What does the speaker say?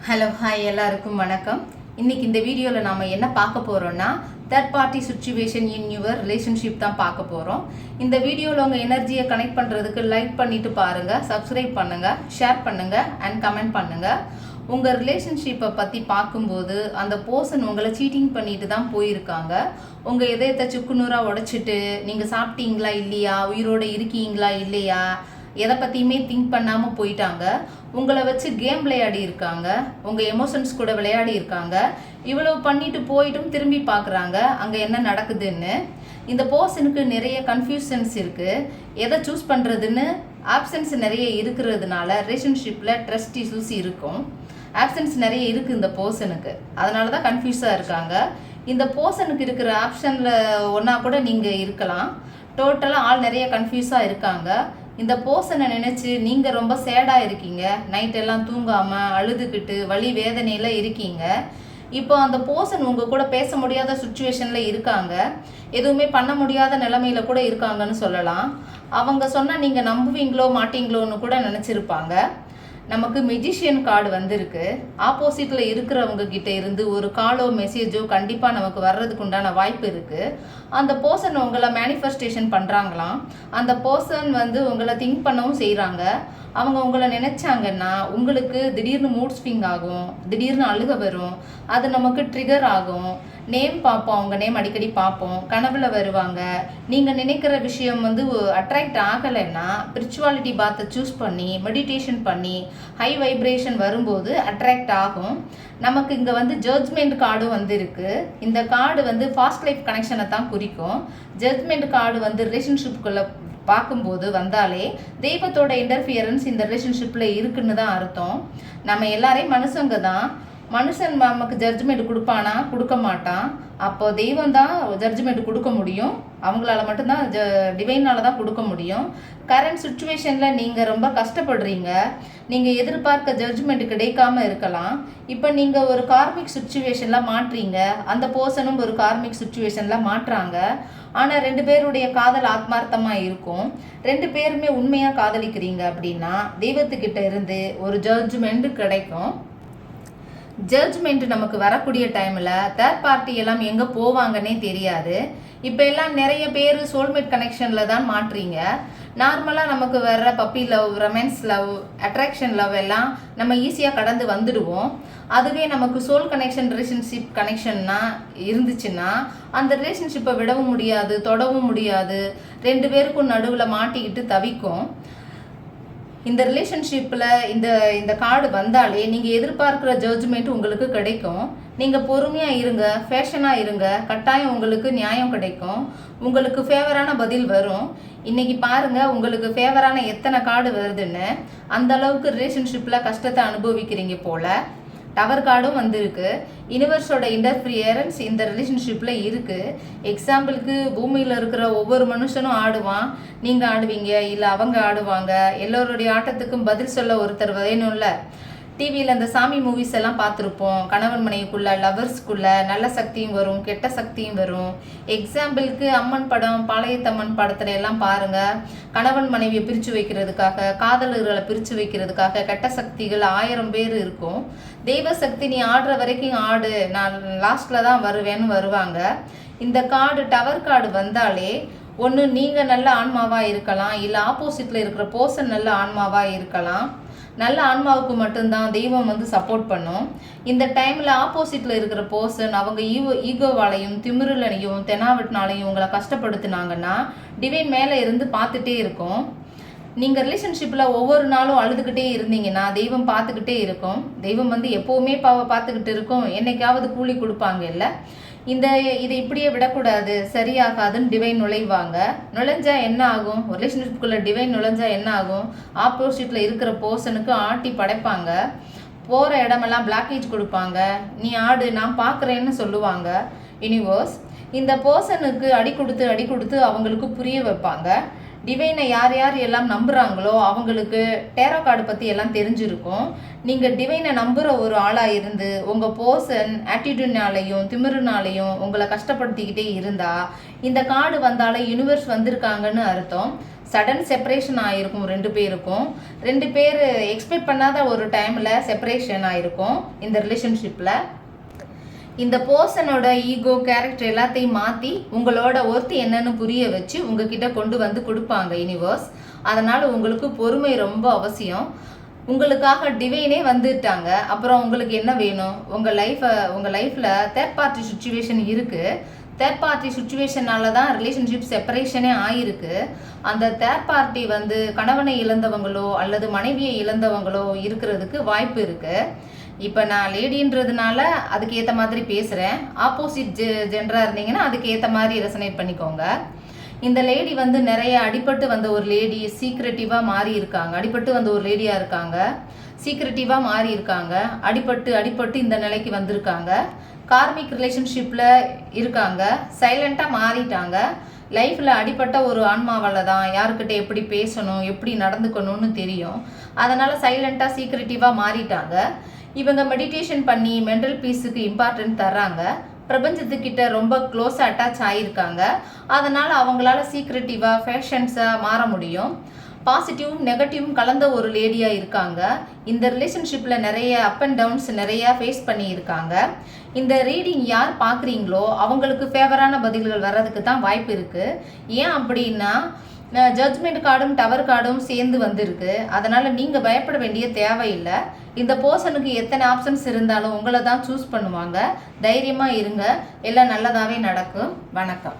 Hello hi எல்லாருக்கும் வணக்கம். இன்னைக்கு இந்த வீடியோவில் நாம் என்ன பார்க்க போகிறோம்னா third party situation in your relationship தான் பார்க்க போகிறோம். இந்த வீடியோவில் உங்கள் எனர்ஜியை கனெக்ட் பண்ணுறதுக்கு லைக் பண்ணிவிட்டு பாருங்கள், சப்ஸ்கிரைப் பண்ணுங்கள், ஷேர் பண்ணுங்கள் அண்ட் கமெண்ட் பண்ணுங்கள். உங்கள் ரிலேஷன்ஷிப்பை பற்றி பார்க்கும்போது அந்த பர்சன் உங்களை சீட்டிங் பண்ணிட்டு தான் போயிருக்காங்க. உங்கள் இதயத்தை சுக்குநூறாக உடைச்சிட்டு நீங்கள் சாப்பிட்டீங்களா இல்லையா, உயிரோடு இருக்கீங்களா இல்லையா, எதை பற்றியுமே திங்க் பண்ணாமல் போயிட்டாங்க. உங்களை வச்சு கேம் விளையாடி இருக்காங்க, உங்கள் எமோஷன்ஸ் கூட விளையாடி இருக்காங்க. இவ்வளவு பண்ணிட்டு போயிட்டும் திரும்பி பார்க்குறாங்க அங்கே என்ன நடக்குதுன்னு. இந்த பர்சனுக்கு நிறைய கன்ஃபியூஷன்ஸ் இருக்குது. எதை சூஸ் பண்ணுறதுன்னு ஆப்ஷன்ஸ் நிறைய இருக்கிறதுனால ரிலேஷன்ஷிப்பில் ட்ரஸ்ட் இஷ்யூஸ் இருக்கும். ஆப்ஷன்ஸ் நிறைய இருக்குது இந்த பர்சனுக்கு, அதனால தான் கன்ஃபியூஸாக இருக்காங்க. இந்த பர்சனுக்கு இருக்கிற ஆப்ஷனில் ஒன்றா கூட நீங்கள் இருக்கலாம். டோட்டலாக ஆள் நிறைய கன்ஃபியூஸாக இருக்காங்க. இந்த பர்சனை நினச்சி நீங்கள் ரொம்ப சேடாக இருக்கீங்க, நைட்டெல்லாம் தூங்காமல் அழுதுகிட்டு வலி வேதனையில் இருக்கீங்க. இப்போ அந்த பர்சன் உங்கள் கூட பேச முடியாத சுச்சுவேஷனில் இருக்காங்க, எதுவுமே பண்ண முடியாத நிலைமையில் கூட இருக்காங்கன்னு சொல்லலாம். அவங்க சொன்னால் நீங்கள் நம்புவீங்களோ மாட்டீங்களோன்னு கூட நினச்சிருப்பாங்க. நமக்கு மெஜிஷியன் கார்டு வந்திருக்கு. ஆப்போசிட்டில் இருக்கிறவங்க கிட்ட இருந்து ஒரு காலோ மெசேஜோ கண்டிப்பாக நமக்கு வர்றதுக்கு உண்டான வாய்ப்பு இருக்குது. அந்த பர்சன் உங்களை மேனிஃபெஸ்டேஷன் பண்ணுறாங்களாம். அந்த பர்சன் உங்களை திங்க் பண்ணவும் செய்கிறாங்க. அவங்க உங்களை நினச்சாங்கன்னா உங்களுக்கு திடீர்னு மூட் ஸ்விங் ஆகும், திடீர்னு அழுக வரும், அது நமக்கு ட்ரிகர் ஆகும். நேம் பார்ப்போம், அவங்க நேம் அடிக்கடி பார்ப்போம், கனவுல வருவாங்க. நீங்கள் நினைக்கிற விஷயம் அட்ராக்ட் ஆகலைன்னா ஸ்பிரிச்சுவாலிட்டி பாத்தை சூஸ் பண்ணி மெடிடேஷன் பண்ணி ஹை வைப்ரேஷன் வரும்போது அட்ராக்ட் ஆகும். நமக்கு இங்கே ஜட்ஜ்மெண்ட் கார்டும் வந்திருக்கு. இந்த கார்டு ஃபாஸ்ட் லைஃப் கனெக்ஷனை தான் குறிக்கும். ஜட்ஜ்மெண்ட் கார்டு ரிலேஷன்ஷிப்புக்குள்ளே பார்க்கும்போது வந்தாலே தெய்வத்தோட இன்டர்ஃபியரன்ஸ் இந்த ரிலேஷன்ஷிப்பில் இருக்குன்னு தான் அர்த்தம். நம்ம எல்லாரையும் மனுஷங்க தான். மனுஷன் நமக்கு ஜட்ஜ்மெண்ட் கொடுப்பானா, கொடுக்க மாட்டான். அப்போ தெய்வம் தான் ஜட்ஜ்மெண்ட் கொடுக்க முடியும். அவங்களால மட்டும்தான் டிவைனால் தான் கொடுக்க முடியும். கரண்ட் சுச்சுவேஷனில் நீங்கள் ரொம்ப கஷ்டப்படுறீங்க, நீங்கள் எதிர்பார்க்க ஜட்ஜ்மெண்ட் கிடைக்காம இருக்கலாம். இப்போ நீங்கள் ஒரு கார்மிக் சுச்சுவேஷனில் மாட்டுறீங்க, அந்த பர்சனும் ஒரு கார்மிக் சுச்சுவேஷனில் மாட்டுறாங்க. ஆனால் ரெண்டு பேருடைய காதல் ஆத்மார்த்தமாக இருக்கும். ரெண்டு பேருமே உண்மையாக காதலிக்கிறீங்க அப்படின்னா தெய்வத்துக்கிட்ட இருந்து ஒரு ஜட்ஜ்மெண்ட் கிடைக்கும். ஜட்ஜ்மெண்ட் நமக்கு வரக்கூடிய டைமில் தேர்ட் பார்ட்டி எல்லாம் எங்கே போவாங்கன்னே தெரியாது. இப்போ எல்லாம் நிறைய பேர் சோல்மேட் கனெக்ஷனில் தான் மாட்டுறீங்க. நார்மலாக நமக்கு வர்ற puppy love, romance love, attraction love எல்லாம் நம்ம ஈஸியாக கடந்து வந்துடுவோம். அதுவே நமக்கு சோல் கனெக்ஷன், ரிலேஷன்ஷிப் கனெக்ஷன்னா இருந்துச்சுன்னா அந்த ரிலேஷன்ஷிப்பை விடவும் முடியாது, தொடவும் முடியாது. ரெண்டு பேருக்கும் நடுவில் மாட்டிக்கிட்டு தவிக்கும். இந்த ரிலேஷன்ஷிப்பில் இந்த கார்டு வந்தாலே நீங்கள் எதிர்பார்க்குற ஜட்ஜ்மெண்ட் உங்களுக்கு கிடைக்கும். நீங்கள் பொறுமையாக இருங்க, ஃபேஷனாக இருங்க, கட்டாயம் உங்களுக்கு நியாயம் கிடைக்கும். உங்களுக்கு ஃபேவரான பதில் வரும். இன்றைக்கி பாருங்கள் உங்களுக்கு ஃபேவரான எத்தனை கார்டு வருதுன்னு. அந்த அளவுக்கு ரிலேஷன்ஷிப்பில் கஷ்டத்தை அனுபவிக்கிறீங்க போல். டவர் கார்டும் வந்திருக்கு. யூனிவர்ஸோட இன்டர்ஃபியரன்ஸ் இந்த ரிலேஷன்ஷிப்பில் இருக்குது. எக்ஸாம்பிளுக்கு பூமியில் இருக்கிற ஒவ்வொரு மனுஷனும் ஆடுவான், நீங்கள் ஆடுவீங்க, இல்லை அவங்க ஆடுவாங்க. எல்லோருடைய ஆட்டத்துக்கும் பதில் சொல்ல ஒருத்தர் வேணும்ல. டிவியில் அந்த சாமி மூவிஸ் எல்லாம் பார்த்துருப்போம். கணவன் மனைவிக்குள்ள, லவர்ஸ்க்குள்ள நல்ல சக்தியும் வரும், கெட்ட சக்தியும் வரும். எக்ஸாம்பிளுக்கு அம்மன் படம், பாளையத்தம்மன் படத்துல எல்லாம் பாருங்கள், கணவன் மனைவியை பிரித்து வைக்கிறதுக்காக, காதலர்களை பிரித்து வைக்கிறதுக்காக கெட்ட சக்திகள் 1000 பேர் இருக்கும். தெய்வ சக்தி நீ ஆடுற வரைக்கும் ஆடு, நான் லாஸ்ட்டில் தான் வருவேன்னு வருவாங்க. இந்த கார்டு டவர் கார்டு வந்தாலே ஒன்று நீங்கள் நல்ல ஆன்மாவாக இருக்கலாம், இல்லை ஆப்போசிட்டில் இருக்கிற பர்சன் நல்ல ஆன்மாவாக இருக்கலாம். நல்ல ஆன்மாவுக்கு மட்டும்தான் தெய்வம் சப்போர்ட் பண்ணும். இந்த டைமில் ஆப்போசிட்டில் இருக்கிற பர்சன் அவங்க ஈகோவாலையும் திமிருலனையும் தெனாவட்டினாலையும் உங்களை கஷ்டப்படுத்தினாங்கன்னா டிவைன் மேலே இருந்து பார்த்துட்டே இருக்கும். நீங்கள் ரிலேஷன்ஷிப்பில் ஒவ்வொரு நாளும் அழுதுகிட்டே இருந்தீங்கன்னா தெய்வம் பார்த்துக்கிட்டே இருக்கும். தெய்வம் எப்போவுமே பார்த்துக்கிட்டு இருக்கும். என்னைக்காவது கூலி கொடுப்பாங்க இல்லை. இதை இப்படியே விடக்கூடாது, சரியாகாதுன்னு டிவைன் நுழைவாங்க. நுழைஞ்சா என்ன ஆகும், ரிலேஷன்ஷிப்புக்குள்ளே டிவைன் நுழைஞ்சா என்ன ஆகும், ஆப்போசிட்டில் இருக்கிற பர்சனுக்கு ஆட்டி படைப்பாங்க. போகிற இடமெல்லாம் பிளாக்கேஜ் கொடுப்பாங்க. நீ ஆடு, நான் பார்க்குறேன்னு சொல்லுவாங்க யூனிவர்ஸ். இந்த பர்சனுக்கு அடி கொடுத்து அவங்களுக்கு புரிய வைப்பாங்க. டிவைனை யார் யார் எல்லாம் நம்புகிறாங்களோ அவங்களுக்கு டேரோ கார்டு பற்றி எல்லாம் தெரிஞ்சிருக்கும். நீங்கள் டிவைனை நம்புகிற ஒரு ஆளாக இருந்து உங்கள் பர்சன் ஆட்டிடியூட்னாலையும் திமிருனாலையும் உங்களை கஷ்டப்படுத்திக்கிட்டே இருந்தால் இந்த கார்டு வந்தாலே யூனிவர்ஸ் வந்திருக்காங்கன்னு அர்த்தம். சடன் செப்பரேஷன் ஆகிருக்கும் ரெண்டு பேர் எக்ஸ்பெக்ட் பண்ணாத ஒரு டைமில் செப்பரேஷன் ஆகிருக்கும் இந்த ரிலேஷன்ஷிப்பில். இந்த பர்சனோட ஈகோ கேரக்டர் எல்லாத்தையும் மாற்றி உங்களோட ஒர்த்து என்னன்னு புரிய வச்சு உங்ககிட்ட கொண்டு வந்து கொடுப்பாங்க யூனிவர்ஸ். அதனால் உங்களுக்கு பொறுமை ரொம்ப அவசியம். உங்களுக்காக டிவைனே வந்துட்டாங்க. அப்புறம் உங்களுக்கு என்ன வேணும்? உங்கள் லைஃப்பில் தேர்ட் பார்ட்டி சுச்சுவேஷன் இருக்குது. தேர்ட் பார்ட்டி சுச்சுவேஷனால தான் ரிலேஷன்ஷிப் செப்பரேஷனே ஆகிருக்கு. அந்த தேர்ட் பார்ட்டி வந்து கணவனை இழந்தவங்களோ அல்லது மனைவியை இழந்தவங்களோ இருக்கிறதுக்கு வாய்ப்பு இருக்குது. இப்போ நான் லேடின்றதுனால அதுக்கு ஏற்ற மாதிரி பேசுகிறேன். ஆப்போசிட் ஜெண்டராக இருந்தீங்கன்னா அதுக்கு ஏற்ற மாதிரி ரெசனேட் பண்ணிக்கோங்க. இந்த லேடி வந்து நிறைய அடிபட்டு வந்த ஒரு லேடி சீக்ரெட்டிவாக மாறி இருக்காங்க. அடிபட்டு வந்த ஒரு லேடியாக இருக்காங்க, சீக்ரெட்டிவாக மாறி இருக்காங்க. அடிபட்டு இந்த நிலைக்கு வந்திருக்காங்க. கார்மிக் ரிலேஷன்ஷிப்பில் இருக்காங்க. சைலண்ட்டாக மாறிட்டாங்க. லைஃப்பில் அடிப்பட்ட ஒரு ஆன்மாவால் தான் யாருக்கிட்ட எப்படி பேசணும், எப்படி நடந்துக்கணும்னு தெரியும். அதனால் சைலண்ட்டாக சீக்ரெட்டிவாக மாறிட்டாங்க. இவங்க மெடிடேஷன் பண்ணி மென்டல் பீஸுக்கு இம்பார்ட்டன்ட் தர்றாங்க. பிரபஞ்சத்துக்கிட்ட ரொம்ப க்ளோஸாக அட்டாச் ஆகியிருக்காங்க. அதனால் அவங்களால சீக்ரெட்டிவாக ஃபேஷன்ஸாக மாற முடியும். பாசிட்டிவும் நெகட்டிவும் கலந்த ஒரு லேடியாக இருக்காங்க. இந்த ரிலேஷன்ஷிப்பில் நிறைய அப் அண்ட் டவுன்ஸ் நிறையா ஃபேஸ் பண்ணியிருக்காங்க. இந்த ரீடிங் யார் பார்க்குறீங்களோ அவங்களுக்கு ஃபேவரான பதில்கள் வர்றதுக்கு தான் வாய்ப்பு இருக்குது. ஏன் அப்படின்னா ஜட்ஜ்மெண்ட் கார்டும் டவர் கார்டும் சேர்ந்து வந்திருக்கு. அதனால் நீங்கள் பயப்பட வேண்டிய தேவையில்லை. இந்த பர்சனுக்கு எத்தனை ஆப்ஷன்ஸ் இருந்தாலும் உங்களை தான் சூஸ் பண்ணுவாங்க. தைரியமாக இருங்க, எல்லாம் நல்லதாகவே நடக்கும். வணக்கம்.